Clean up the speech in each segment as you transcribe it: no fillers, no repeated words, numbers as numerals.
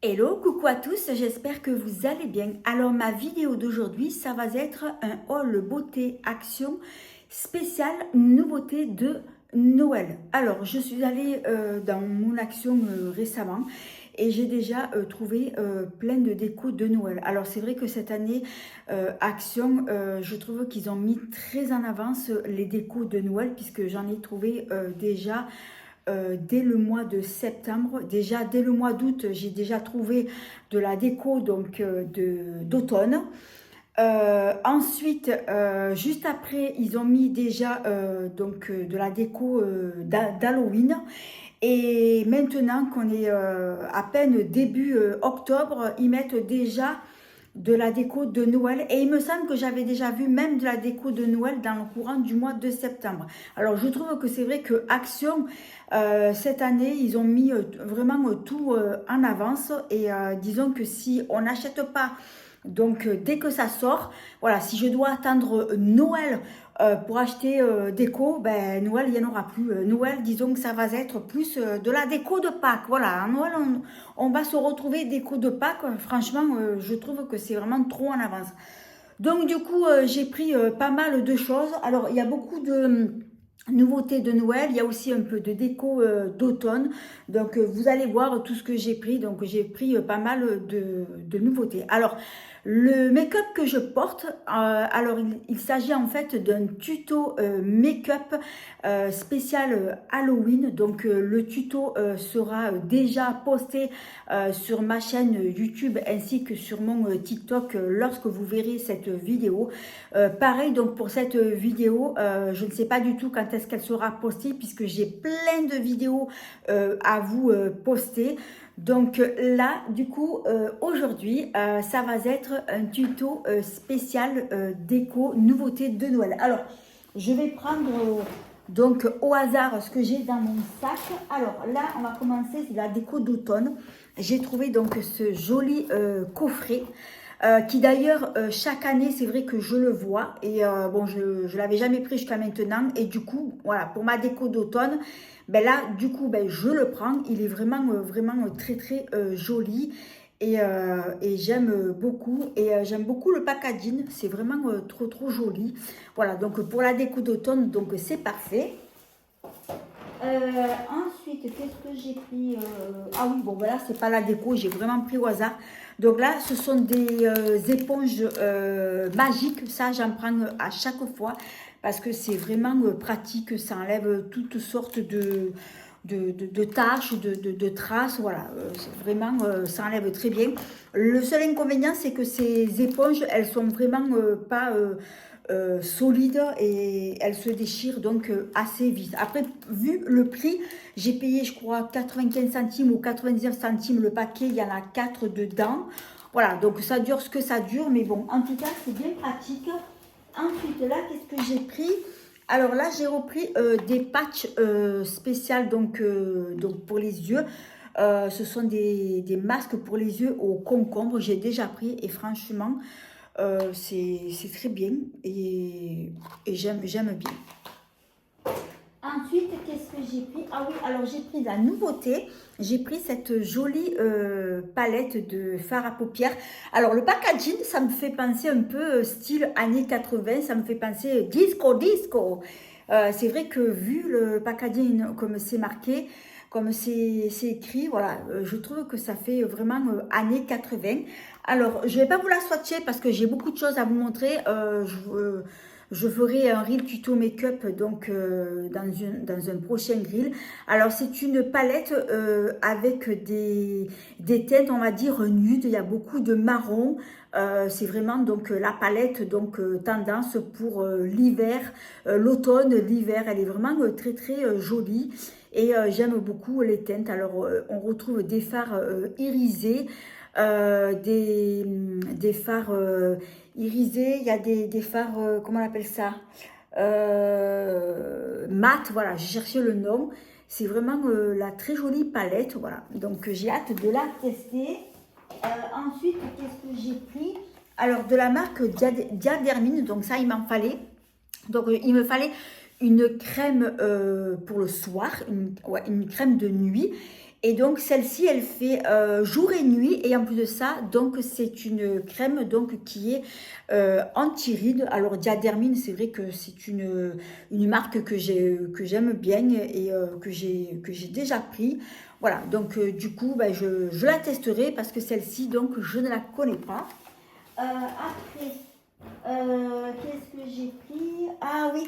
Hello, coucou à tous, j'espère que vous allez bien. Alors ma vidéo d'aujourd'hui, ça va être un haul beauté action spécial nouveauté de Noël. Alors je suis allée dans mon action récemment et j'ai déjà trouvé plein de décos de Noël. Alors c'est vrai que cette année, Action, je trouve qu'ils ont mis très en avance les décos de Noël puisque j'en ai trouvé déjà dès le mois de septembre. Déjà dès le mois d'août, j'ai déjà trouvé de la déco donc d'automne. Ensuite, juste après, ils ont mis déjà de la déco d'Halloween. Et maintenant qu'on est à peine début octobre, ils mettent déjà de la déco de Noël. Et il me semble que j'avais déjà vu même de la déco de Noël dans le courant du mois de septembre. Alors je trouve que c'est vrai que Action, cette année, ils ont mis vraiment tout en avance. Et disons que si on n'achète pas, donc dès que ça sort, voilà, si je dois attendre Noël pour acheter déco, ben Noël il n'y en aura plus. Noël, disons que ça va être plus de la déco de Pâques. Voilà, à Noël on va se retrouver déco de Pâques. Franchement, je trouve que c'est vraiment trop en avance. Donc du coup, j'ai pris pas mal de choses. Alors il y a beaucoup de nouveautés de Noël, il y a aussi un peu de déco d'automne. Donc vous allez voir tout ce que j'ai pris. Donc j'ai pris pas mal de nouveautés. Alors le make-up que je porte, alors il s'agit en fait d'un tuto make-up spécial Halloween. Donc le tuto sera déjà posté sur ma chaîne YouTube ainsi que sur mon TikTok lorsque vous verrez cette vidéo. Pareil donc pour cette vidéo, je ne sais pas du tout quand est-ce qu'elle sera postée puisque j'ai plein de vidéos à vous poster. Donc là, du coup, aujourd'hui, ça va être un tuto spécial déco nouveauté de Noël. Alors, je vais prendre donc au hasard ce que j'ai dans mon sac. Alors là, on va commencer, c'est la déco d'automne. J'ai trouvé donc ce joli coffret. Qui d'ailleurs chaque année c'est vrai que je le vois et bon je l'avais jamais pris jusqu'à maintenant et du coup voilà pour ma déco d'automne ben là du coup ben je le prends, il est vraiment très joli et j'aime beaucoup et j'aime beaucoup le packaging, c'est vraiment trop joli. Voilà donc pour la déco d'automne donc c'est parfait. Ensuite, qu'est-ce que j'ai pris ah oui, bon, voilà, c'est pas la déco, j'ai vraiment pris au hasard. Donc là, ce sont des éponges magiques. Ça, j'en prends à chaque fois parce que c'est vraiment pratique. Ça enlève toutes sortes de tâches, de traces. Voilà, vraiment, ça enlève très bien. Le seul inconvénient, c'est que ces éponges, elles sont vraiment pas solide et elle se déchire donc assez vite. Après, vu le prix, j'ai payé je crois 95 centimes ou 99 centimes le paquet, il y en a 4 dedans. Voilà, donc ça dure ce que ça dure, mais bon, en tout cas, c'est bien pratique. Ensuite, là, qu'est-ce que j'ai pris? Alors là, j'ai repris des patchs spéciaux donc pour les yeux. Ce sont des masques pour les yeux au concombre. J'ai déjà pris et franchement, c'est très bien et j'aime bien. Ensuite, qu'est-ce que j'ai pris? Ah oui, alors j'ai pris la nouveauté. J'ai pris cette jolie palette de fard à paupières. Alors le packaging, ça me fait penser un peu style années 80. Ça me fait penser disco. C'est vrai que vu le packaging comme c'est marqué, comme c'est écrit, voilà, je trouve que ça fait vraiment années 80. Alors, je ne vais pas vous la swatcher parce que j'ai beaucoup de choses à vous montrer. Je ferai un reel tuto make-up donc dans un prochain reel. Alors, c'est une palette avec des teintes, on va dire, nudes. Il y a beaucoup de marron. C'est vraiment donc la palette donc tendance pour l'hiver, l'automne, l'hiver. Elle est vraiment très jolie. Et j'aime beaucoup les teintes. Alors, on retrouve des fards irisés, des fards irisés. Il y a des fards, comment on appelle ça mat, voilà, j'ai cherché le nom. C'est vraiment la très jolie palette, voilà. Donc, j'ai hâte de la tester. Ensuite, qu'est-ce que j'ai pris? Alors, de la marque Diadermine, donc ça, il m'en fallait. Donc, il me fallait une crème pour le soir, une crème de nuit. Et donc celle-ci, elle fait jour et nuit. Et en plus de ça, donc c'est une crème donc qui est anti-rides. Alors Diadermine, c'est vrai que c'est une marque que j'aime bien et que j'ai déjà pris. Voilà, donc du coup, ben, je la testerai parce que celle-ci, donc je ne la connais pas. Après, qu'est-ce que j'ai pris? Ah oui,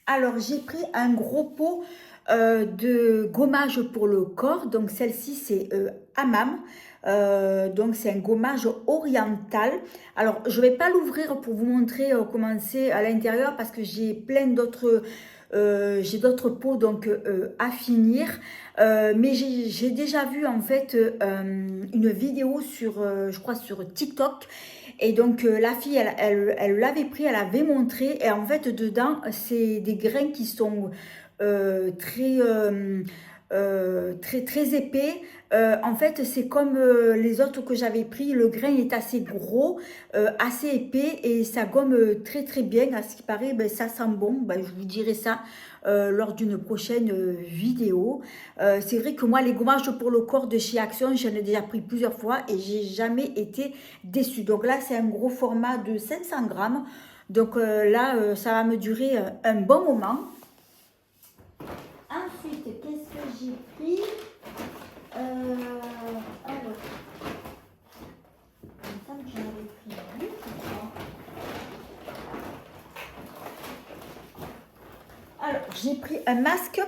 alors j'ai pris un gros pot de gommage pour le corps. Donc celle-ci c'est Hammam. Donc c'est un gommage oriental. Alors je ne vais pas l'ouvrir pour vous montrer comment c'est à l'intérieur parce que j'ai plein d'autres j'ai d'autres pots donc à finir. Mais j'ai déjà vu en fait une vidéo sur je crois sur TikTok. Et donc la fille, elle l'avait pris, elle avait montré. Et en fait, dedans, c'est des grains qui sont très, très épais. En fait, c'est comme les autres que j'avais pris. Le grain est assez gros, assez épais et ça gomme très très bien. À ce qui paraît, ben, ça sent bon. Ben, je vous dirai ça lors d'une prochaine vidéo. C'est vrai que moi, les gommages pour le corps de chez Action, j'en ai déjà pris plusieurs fois et j'ai jamais été déçue. Donc là, c'est un gros format de 500 grammes. Donc là, ça va me durer un bon moment. Ensuite, qu'est-ce que j'ai pris? Alors, il me semble que j'en avais pris 8, je crois. Alors, j'ai pris un masque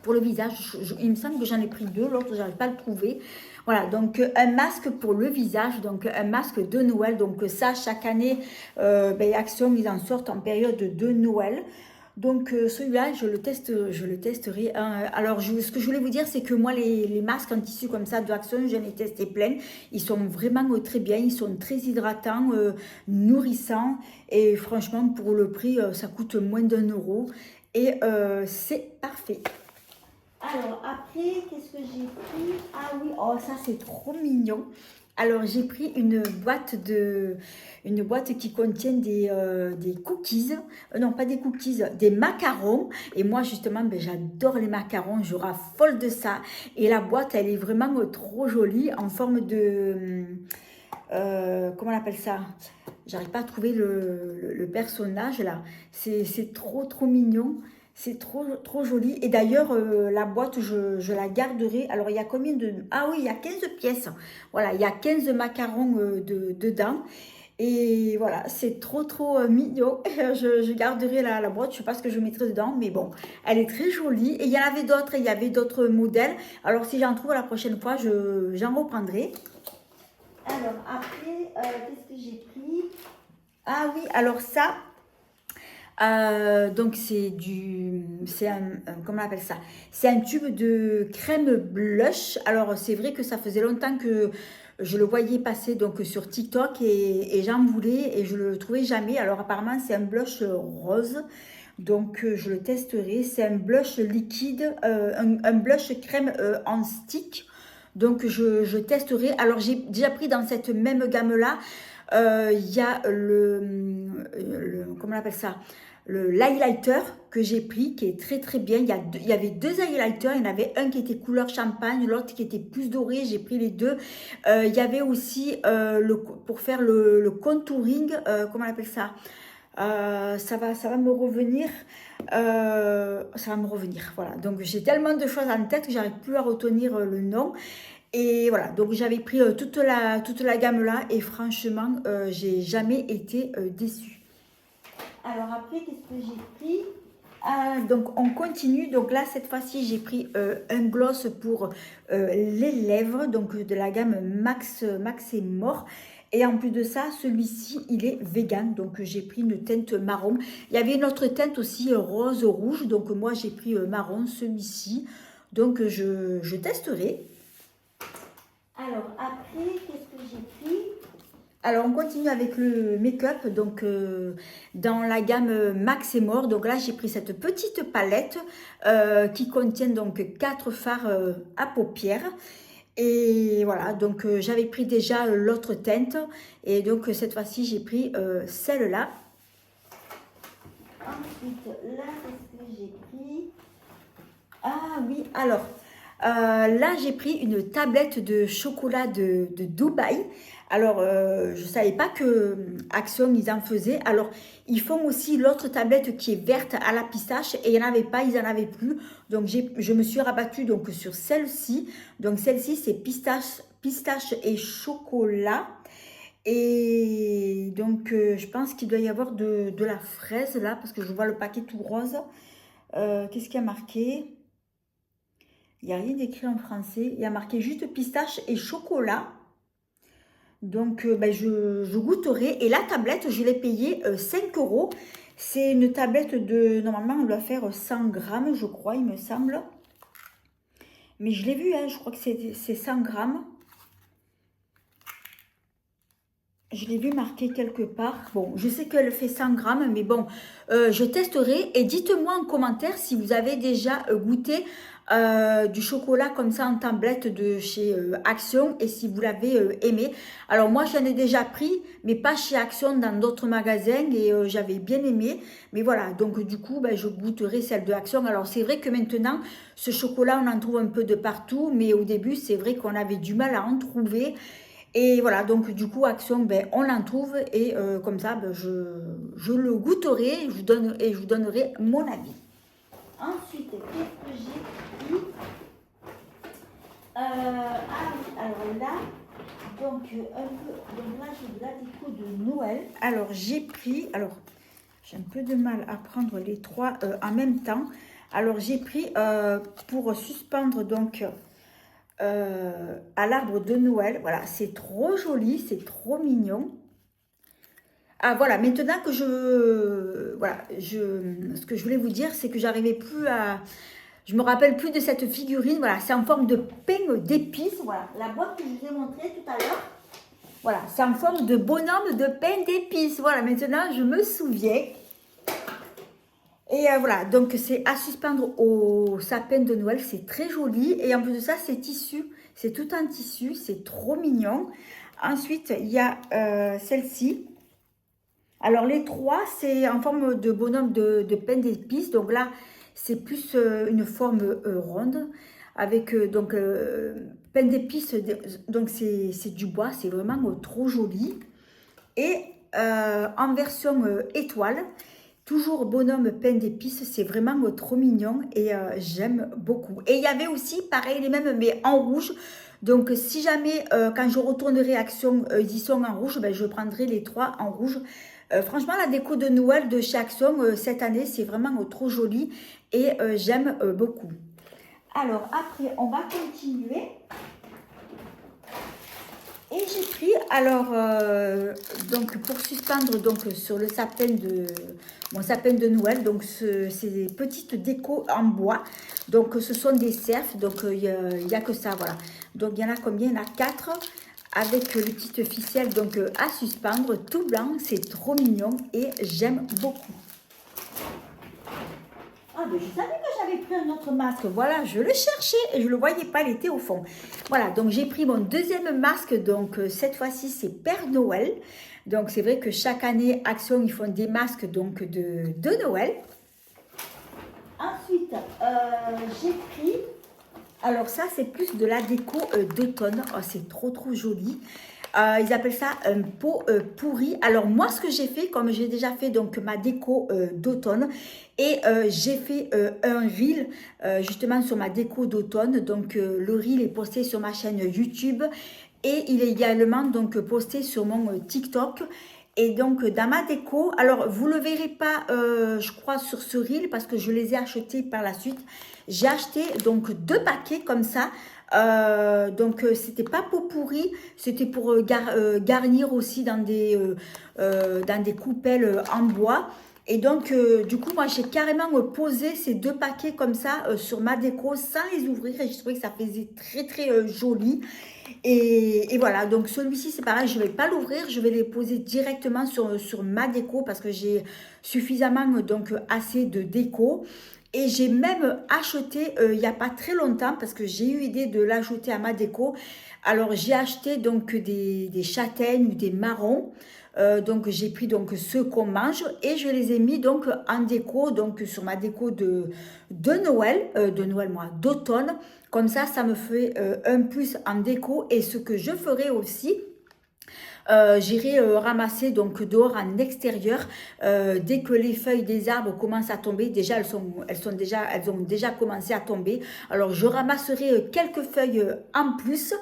pour le visage. Il me semble que j'en ai pris deux, l'autre, je n'arrive pas à le trouver. Voilà, donc un masque pour le visage, donc un masque de Noël. Donc ça, chaque année, ben, Action, ils en sortent en période de Noël. Donc celui-là, je le testerai. Alors, ce que je voulais vous dire, c'est que moi, les masques en tissu comme ça de Action, j'en ai testé plein. Ils sont vraiment très bien, ils sont très hydratants, nourrissants. Et franchement, pour le prix, ça coûte moins d'1 euro. Et c'est parfait. Alors, après, qu'est-ce que j'ai pris? Ah oui, oh, ça, c'est trop mignon. Alors, j'ai pris une boîte qui contient des cookies. Non, pas des cookies, des macarons. Et moi, justement, ben, j'adore les macarons. Je raffole de ça. Et la boîte, elle est vraiment trop jolie en forme de... comment on appelle ça? J'arrive pas à trouver le personnage, là. C'est trop, trop mignon. C'est trop, trop joli. Et d'ailleurs, la boîte, je la garderai. Alors, il y a combien de... Ah oui, il y a 15 pièces. Voilà, il y a 15 macarons dedans. Et voilà, c'est trop, trop mignon. Je garderai la boîte. Je ne sais pas ce que je mettrai dedans. Mais bon, elle est très jolie. Et il y en avait d'autres. Il y avait d'autres modèles. Alors, si j'en trouve la prochaine fois, j'en reprendrai. Alors, après, qu'est-ce que j'ai pris? Ah oui, alors ça... donc comment on appelle ça? C'est un tube de crème blush. Alors c'est vrai que ça faisait longtemps que je le voyais passer donc sur TikTok et j'en voulais et je le trouvais jamais. Alors apparemment c'est un blush rose. Donc je le testerai. C'est un blush liquide, un blush crème en stick. Donc je testerai. Alors j'ai déjà pris dans cette même gamme là. Il y a comment on appelle ça? L'highlighter que j'ai pris qui est très très bien. Il y avait deux highlighters, il y en avait un qui était couleur champagne, l'autre qui était plus doré, j'ai pris les deux. Il y avait aussi pour faire le contouring, comment on appelle ça? Ça va me revenir. Ça va me revenir, voilà. Donc j'ai tellement de choses en tête que j'arrive plus à retenir le nom. Et voilà, donc j'avais pris toute la gamme là et franchement, j'ai jamais été déçue. Alors après, qu'est-ce que j'ai pris? Donc on continue. Donc là, cette fois-ci, j'ai pris un gloss pour les lèvres, donc de la gamme Max et More. Et en plus de ça, celui-ci, il est vegan. Donc j'ai pris une teinte marron. Il y avait une autre teinte aussi rose rouge. Donc moi, j'ai pris marron, celui-ci. Donc je testerai. Alors après, qu'est-ce que j'ai pris? Alors on continue avec le make-up, donc dans la gamme Max et More. Donc là j'ai pris cette petite palette qui contient donc 4 fards à paupières. Et voilà, donc j'avais pris déjà l'autre teinte et donc cette fois-ci j'ai pris celle-là. Ensuite là, qu'est-ce que j'ai pris? Ah oui, alors... Là, j'ai pris une tablette de chocolat de Dubaï. Alors, je ne savais pas que Action, ils en faisaient. Alors, ils font aussi l'autre tablette qui est verte à la pistache et il n'y en avait pas, ils n'en avaient plus. Donc, je me suis rabattue donc, sur celle-ci. Donc, celle-ci, c'est pistache et chocolat. Et donc, je pense qu'il doit y avoir de la fraise là, parce que je vois le paquet tout rose. Qu'est-ce qu'il y a marqué? Il n'y a rien d'écrit en français. Il y a marqué juste pistache et chocolat. Donc, ben, je goûterai. Et la tablette, je l'ai payée 5 euros. C'est une tablette de... Normalement, on doit faire 100 grammes, je crois, il me semble. Mais je l'ai vu, hein, je crois que c'est 100 grammes. Je l'ai vu marqué quelque part. Bon, je sais qu'elle fait 100 grammes, mais bon, je testerai. Et dites-moi en commentaire si vous avez déjà goûté du chocolat comme ça en tablette de chez Action et si vous l'avez aimé. Alors moi, j'en ai déjà pris, mais pas chez Action, dans d'autres magasins et j'avais bien aimé. Mais voilà, donc du coup, ben, je goûterai celle de Action. Alors c'est vrai que maintenant, ce chocolat, on en trouve un peu de partout, mais au début, c'est vrai qu'on avait du mal à en trouver. Et voilà, donc du coup, Action, ben, on l'en trouve et comme ça, ben, je le goûterai et je vous donnerai mon avis. Ensuite, qu'est-ce que j'ai pris ah oui, alors là, donc, donc là, j'ai de la déco de Noël. Alors, j'ai pris, alors, j'ai un peu de mal à prendre les trois en même temps. Alors, j'ai pris pour suspendre donc... à l'arbre de Noël. Voilà, c'est trop joli, c'est trop mignon. Ah voilà, maintenant que ce que je voulais vous dire, c'est que j'arrivais plus à... Je me rappelle plus de cette figurine. Voilà, c'est en forme de pain d'épices. Voilà, la boîte que je vous ai montrée tout à l'heure. Voilà, c'est en forme de bonhomme de pain d'épices. Voilà, maintenant je me souviens. Et voilà, donc c'est à suspendre au sapin de Noël, c'est très joli. Et en plus de ça, c'est tissu, c'est tout en tissu, c'est trop mignon. Ensuite, il y a celle-ci. Alors les trois, c'est en forme de bonhomme de pain d'épices. Donc là, c'est plus une forme ronde avec donc pain d'épices. Donc c'est du bois, c'est vraiment trop joli. Et en version étoile. Toujours bonhomme pain d'épices, c'est vraiment trop mignon et j'aime beaucoup. Et il y avait aussi, pareil, les mêmes, mais en rouge. Donc, si jamais, quand je retournerai Action, ils y sont en rouge, ben, je prendrai les trois en rouge. Franchement, la déco de Noël de chez Action, cette année, c'est vraiment trop joli et j'aime beaucoup. Alors, après, on va continuer. Et j'ai pris, alors, donc pour suspendre donc, sur le sapin de, mon sapin de Noël, donc c'est des petites décos en bois. Donc ce sont des cerfs, donc il n'y a que ça, voilà. Donc il y en a combien? Il y en a 4 avec les petites ficelles donc, à suspendre, tout blanc, c'est trop mignon et j'aime beaucoup. Ah, mais je savais que j'avais pris un autre masque. Voilà, je le cherchais et je ne le voyais pas, il était au fond. Voilà, donc j'ai pris mon deuxième masque. Donc cette fois-ci, c'est Père Noël. Donc c'est vrai que chaque année, Action, ils font des masques donc, de Noël. Ensuite, j'ai pris... Alors ça, c'est plus de la déco d'automne. Oh, c'est trop joli. Ils appellent ça un pot pourri. Alors moi, ce que j'ai fait, comme j'ai déjà fait donc ma déco d'automne, et j'ai fait un reel justement sur ma déco d'automne. Donc le reel est posté sur ma chaîne YouTube et il est également donc posté sur mon TikTok. Et donc dans ma déco, alors vous ne le verrez pas je crois sur ce reel parce que je les ai achetés par la suite. J'ai acheté donc 2 paquets comme ça. Donc c'était pas pot pourri, c'était pour garnir aussi dans des coupelles en bois. Et donc du coup moi j'ai carrément posé ces 2 paquets comme ça sur ma déco sans les ouvrir et j'ai trouvé que ça faisait très joli. Et voilà, donc celui-ci c'est pareil, je ne vais pas l'ouvrir, je vais les poser directement sur ma déco parce que j'ai suffisamment donc assez de déco. Et j'ai même acheté il n'y a pas très longtemps parce que j'ai eu l'idée de l'ajouter à ma déco. Alors j'ai acheté donc des châtaignes ou des marrons. Donc j'ai pris donc ceux qu'on mange et je les ai mis donc en déco, donc sur ma déco de Noël, moi, d'automne. Comme ça me fait un plus en déco. Et ce que je ferai aussi, j'irai ramasser donc dehors en extérieur dès que les feuilles des arbres commencent à tomber. Déjà elles ont déjà commencé à tomber. Alors je ramasserai quelques feuilles en plus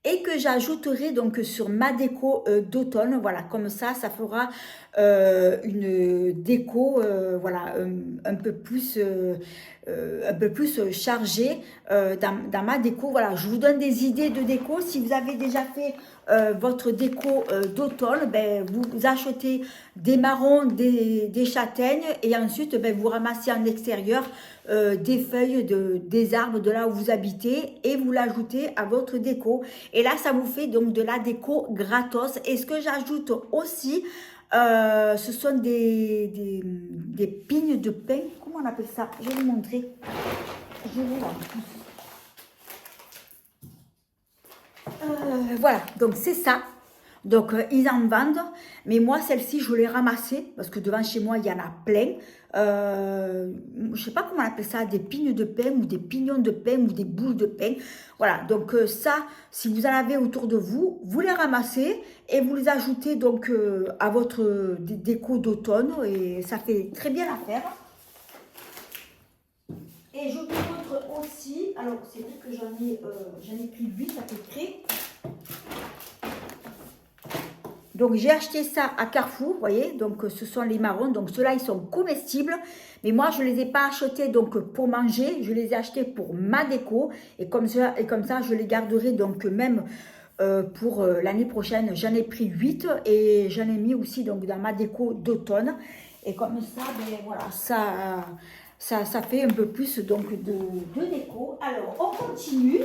et que j'ajouterai donc sur ma déco d'automne. Voilà, comme ça fera une déco voilà, un peu plus chargée dans ma déco. Voilà, je vous donne des idées de déco. Si vous avez déjà fait votre déco d'automne, ben, vous achetez des marrons, des châtaignes et ensuite ben, vous ramassez en extérieur des feuilles des arbres de là où vous habitez et vous l'ajoutez à votre déco. Et là, ça vous fait donc de la déco gratos. Et ce que j'ajoute aussi, ce sont des pignes de pin. Comment on appelle ça? Je vais vous montrer. Je vais vous voilà, donc c'est ça. Donc ils en vendent, mais moi celle-ci je l'ai ramassée parce que devant chez moi il y en a plein. Je sais pas comment on appelle ça, des pignes de pain ou des pignons de pain ou des boules de pain. Voilà, donc ça, si vous en avez autour de vous, vous les ramassez et vous les ajoutez donc à votre déco d'automne et ça fait très bien l'affaire. Et je vous montre aussi, alors c'est vrai que j'en ai pris 8 à peu près. Donc j'ai acheté ça à Carrefour, vous voyez, donc ce sont les marrons, donc ceux-là ils sont comestibles, mais moi je ne les ai pas achetés donc pour manger, je les ai achetés pour ma déco, et comme ça je les garderai donc même pour l'année prochaine. J'en ai pris 8 et j'en ai mis aussi donc dans ma déco d'automne, et comme ça, ben voilà, ça fait un peu plus donc de déco. Alors on continue.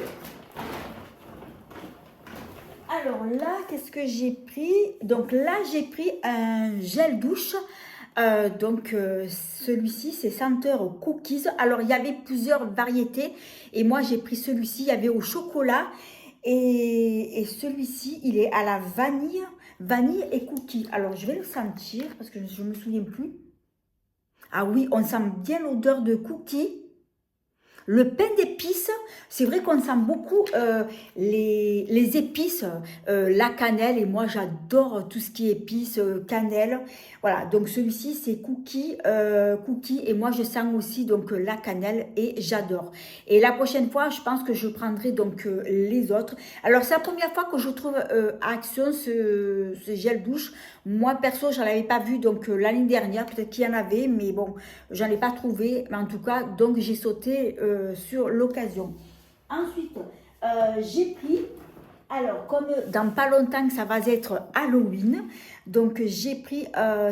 Alors là, qu'est-ce que j'ai pris? Donc là, j'ai pris un gel douche. Celui-ci, c'est senteur cookies. Alors, il y avait plusieurs variétés. Et moi, j'ai pris celui-ci. Il y avait au chocolat. Et celui-ci, il est à la vanille et cookies. Alors, je vais le sentir parce que je ne me souviens plus. Ah oui, on sent bien l'odeur de cookies. Le pain d'épices, c'est vrai qu'on sent beaucoup les épices, la cannelle, et moi j'adore tout ce qui est épices, cannelle. Voilà, donc celui-ci c'est cookie, et moi je sens aussi donc la cannelle et j'adore. Et la prochaine fois, je pense que je prendrai donc les autres. Alors c'est la première fois que je trouve à Action ce gel douche. Moi perso, j'en avais pas vu donc l'année dernière, peut-être qu'il y en avait, mais bon, j'en ai pas trouvé. Mais en tout cas, donc j'ai sauté sur l'occasion. Ensuite, j'ai pris, alors comme dans pas longtemps que ça va être Halloween, donc j'ai pris un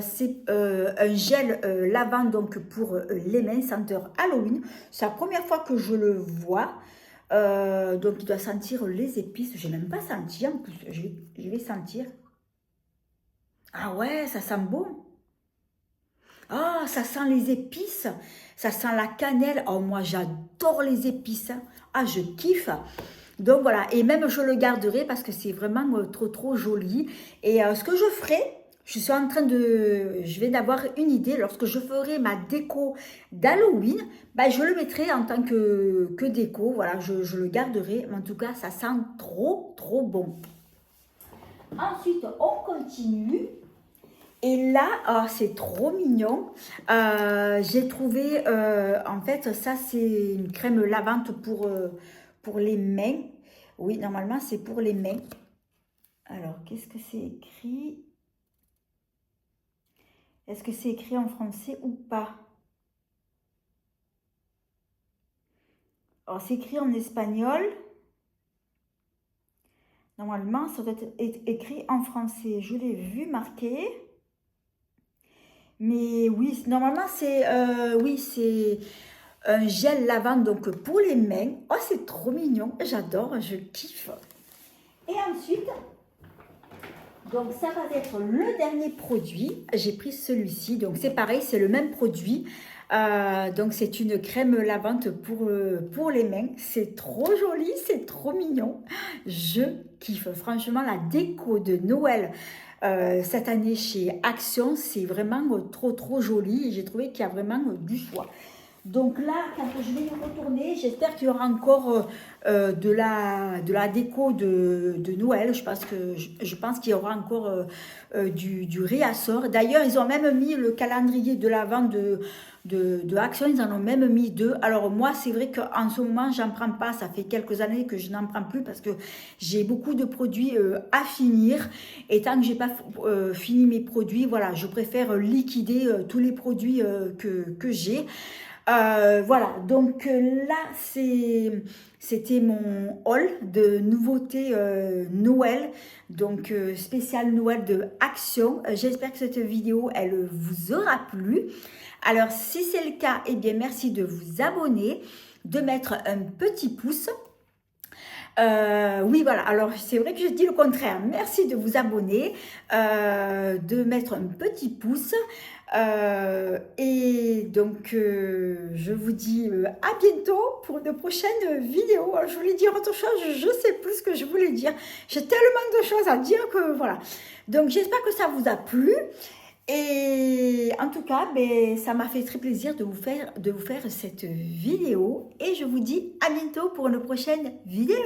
gel lavant donc pour les mains, senteur Halloween. C'est la première fois que je le vois. Donc il doit sentir les épices. Je n'ai même pas senti en plus. Je vais sentir. Ah ouais, ça sent bon. Ah, ça sent les épices, ça sent la cannelle. Oh, moi, j'adore les épices. Ah, je kiffe. Donc, voilà. Et même, je le garderai parce que c'est vraiment trop joli. Et ce que je ferai, je vais d'avoir une idée. Lorsque je ferai ma déco d'Halloween, ben, je le mettrai en tant que déco. Voilà, je le garderai. Mais en tout cas, ça sent trop bon. Ensuite, on continue. Et là, oh, c'est trop mignon. J'ai trouvé, en fait, ça c'est une crème lavante pour les mains. Oui, normalement c'est pour les mains. Alors, qu'est-ce que c'est écrit? Est-ce que c'est écrit en français ou pas? Alors, c'est écrit en espagnol. Normalement, ça doit être écrit en français. Je l'ai vu marqué. Mais oui, normalement, c'est un gel lavant donc pour les mains. Oh, c'est trop mignon. J'adore, je kiffe. Et ensuite, donc ça va être le dernier produit. J'ai pris celui-ci. Donc c'est pareil, c'est le même produit. Donc c'est une crème lavante pour les mains. C'est trop joli, c'est trop mignon. Je kiffe. Franchement, la déco de Noël cette année chez Action, c'est vraiment trop joli. J'ai trouvé qu'il y a vraiment du choix. Donc là, quand je vais y retourner, j'espère qu'il y aura encore de la déco de Noël. Je pense qu'il y aura encore du réassort. D'ailleurs, ils ont même mis le calendrier de l'Avent de Action, ils en ont même mis deux. Alors moi, c'est vrai qu'en ce moment, j'en prends pas. Ça fait quelques années que je n'en prends plus parce que j'ai beaucoup de produits à finir. Et tant que j'ai pas fini mes produits, voilà, je préfère liquider tous les produits que j'ai. Voilà, donc là, c'était mon haul de nouveautés Noël, donc spécial Noël de Action. J'espère que cette vidéo, elle vous aura plu. Alors, si c'est le cas, eh bien, merci de vous abonner, de mettre un petit pouce. Oui, voilà. Alors, c'est vrai que je dis le contraire. Merci de vous abonner, de mettre un petit pouce. Et donc, je vous dis à bientôt pour de prochaines vidéos. Alors, je voulais dire autre chose, je ne sais plus ce que je voulais dire. J'ai tellement de choses à dire que voilà. Donc, j'espère que ça vous a plu. Et en tout cas, ben, ça m'a fait très plaisir de vous faire cette vidéo. Et je vous dis à bientôt pour une prochaine vidéo.